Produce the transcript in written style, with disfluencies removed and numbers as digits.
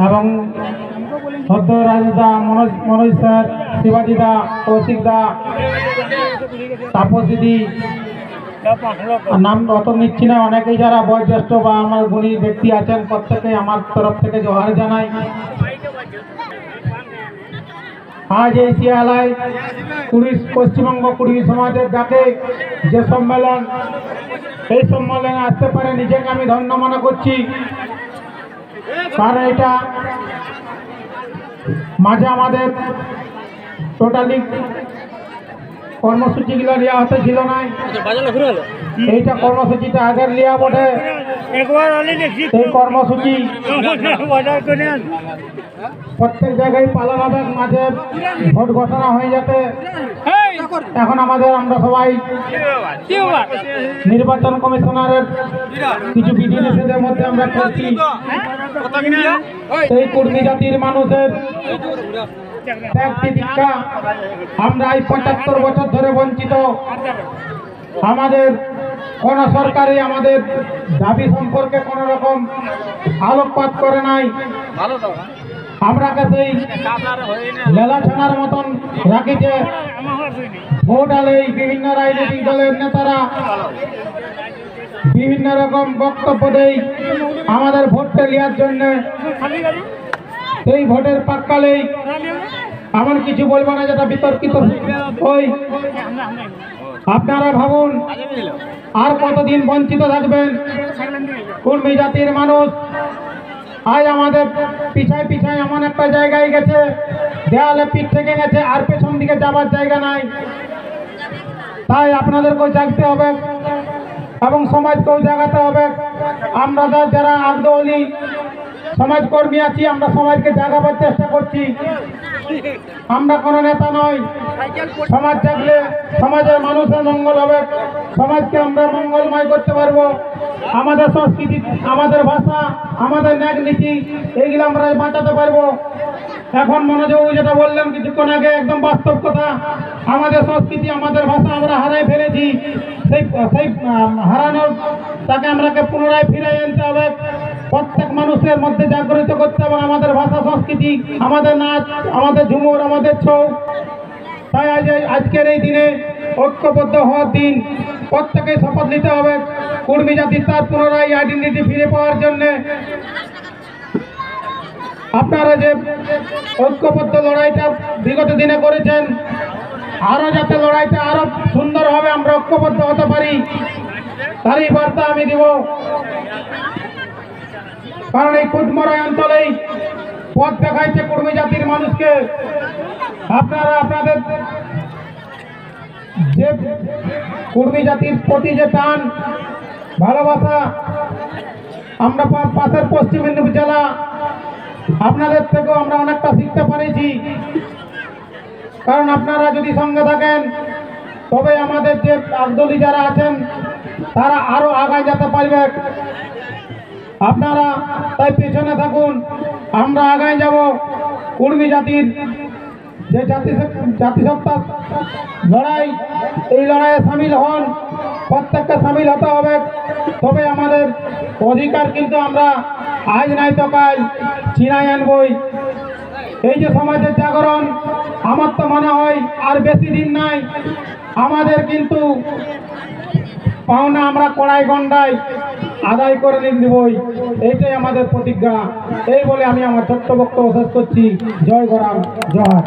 এবং সদ্য রাজদা, মনোজ স্যার, শিবাজি দা, কৌশিক দা, তাপস দিদি, নাম অত নিচ্ছি না, অনেকেই যারা বয়োজ্যেষ্ঠ বা আমার গুণী ব্যক্তি আছেন প্রত্যেকে আমার তরফ থেকে জোহার জানাই। আজ এই শিয়ালায় পশ্চিমবঙ্গ কুড়মি সমাজের ডাকে যে সম্মেলন, এই সম্মেলনে আসতে পারে নিজেকে আমি ধন্য মনে করছি। কারণ এটা মাঝে আমাদের টোটালি কর্মসূচিগুলো নেওয়া হতে ছিল না। এইটা কর্মসূচিটা আগের লিয়া বটে। এই কর্মসূচি প্রত্যেক জায়গায় পালন হবে। মাঝে ভোট ঘোষণা হয়ে যাতে এখন আমরা সবাই নির্বাচন কমিশনারের কিছু বিধিনিষেধের মধ্যে আমরা করছি। সেই কুর্মী জাতির মানুষের দীক্ষা আমরা এই ৭৫ বছর ধরে বঞ্চিত। আমাদের কোন সরকারই আমাদের দাবি সম্পর্কে কোন রকম আলোকপাত করে নাই। আমরা সেই লেলা ছানার মতন রাখিছে। ভোট আলেই বিভিন্ন রাজনৈতিক দলের নেতারা বিভিন্ন রকম বক্তব্য দেয় আমাদের ভোটটা নেওয়ার জন্য। সেই ভোটের পাক্কালেই এমন কিছু বলবো না যেটা বিতর্কিত। ওই আপনারা ভাবুন আর কতদিন বঞ্চিত থাকবেন কুর্মী জাতির মানুষ। আজ আমাদের পিছায় পিছায় এমন একটা জায়গায় গেছে, দেয়ালে পিঠ থেকে গেছে, আর পেছন দিকে যাবার জায়গা নাই। তাই আপনাদেরকেও জাগতে হবে এবং সমাজকেও জাগাতে হবে। আমরা যারা আগ্রহী সমাজকর্মী আছি, আমরা সমাজকে জাগাবার চেষ্টা করছি। আমরা কোনো নেতা নয়। সমাজ জাগলে সমাজের মানুষের মঙ্গল হবে, সমাজকে আমরা মঙ্গলময় করতে পারবো। আমাদের সংস্কৃতি, আমাদের ভাষা, আমাদের ন্যাক নীতি এইগুলো আমরা বাঁচাতে পারবো। এখন মনোযোগ যেটা বললেন কিছুক্ষণ আগে, একদম বাস্তব কথা। আমাদের সংস্কৃতি, আমাদের ভাষা আমরা হারাই ফেলেছি। সেই হারানোর তাকে আমরাকে পুনরায় ফিরে আনতে হবে। প্রত্যেক মানুষের মধ্যে জাগরিত করতে হবে আমাদের ভাষা, সংস্কৃতি, আমাদের নাচ, আমাদের ঝুমুর, আমাদের ছৌ। তাই আজকের এই দিনে ঐক্যবদ্ধ হওয়ার দিন। প্রত্যেকে শপথ নিতে হবে কুর্মী জাতির তার পুনরায় আইডেন্টিটি ফিরে পাওয়ার জন্য। আপনারা যে ঐক্যবদ্ধ লড়াইটা বিগত দিনে করেছেন, আরো যাতে লড়াইটা আরো সুন্দরভাবে আমরা ঐক্যবদ্ধ হতে পারি, তারই বার্তা আমি দিব। কারণ এই কুদমরাই অঞ্চলেই পথ দেখাইছে কুর্মী জাতির মানুষকে। আপনারা আপনাদের যে কুর্মী জাতির প্রতি যে টান, ভালোবাসা, আমরা পাশের পশ্চিম মেদিনীপুর জেলা, আপনাদের থেকেও আমরা অনেকটা শিখতে পেরেছি। কারণ আপনারা যদি সঙ্গে থাকেন তবে আমাদের যে আগ্রহী যারা আছেন তারা আরো আগায় যেতে পারবে। আপনারা তাই পেছনে থাকুন, আমরা আগায় যাব। কুর্মী জাতির যে জাতিসত্তা লড়াই, এই লড়াইয়ে সামিল হন। প্রত্যেককে সামিল হতে হবে, তবে আমাদের অধিকার কিন্তু আমরা আজ নাই তো কাল চিনাই আনবই। এই যে সমাজের জাগরণ, আমার তো মনে হয় আর বেশি দিন নাই। আমাদের কিন্তু পাওনা আমরা কড়াই গন্ডায় আদায় করে নিবই, এইটাই আমাদের প্রতিজ্ঞা। এই বলে আমি আমার ছোট্ট বক্তব্য শেষ করছি। জয় গরাম, জয়।